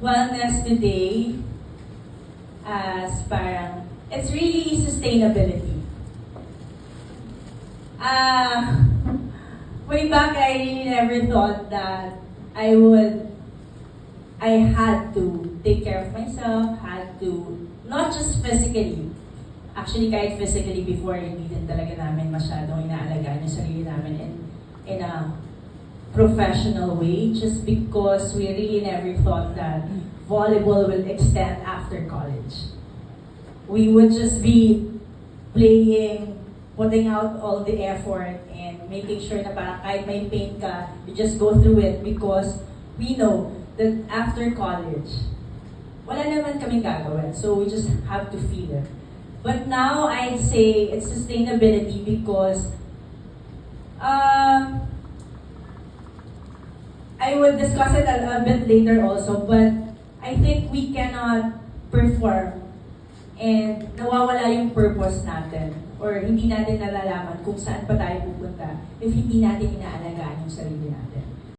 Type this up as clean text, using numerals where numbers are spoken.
wellness today as parang, it's really sustainability. Way back, I really never thought that I had to take care of myself, had to, not just physically. Actually, kahit physically before, hindi din talaga namin masyadong inaalagaan yung sarili namin in a professional way, just because we really never thought that volleyball will extend after college. We would just be playing, putting out all the effort, and making sure na parang kahit may pain ka, you just go through it because we know that after college, wala naman kaming gagawin. So we just have to feel it. But now I'd say it's sustainability because I would discuss it a bit later also, but I think we cannot perform and nawawala yung purpose natin or hindi natin nalalaman kung saan pa tayo pupunta if hindi natin inaalagaan yung sarili natin.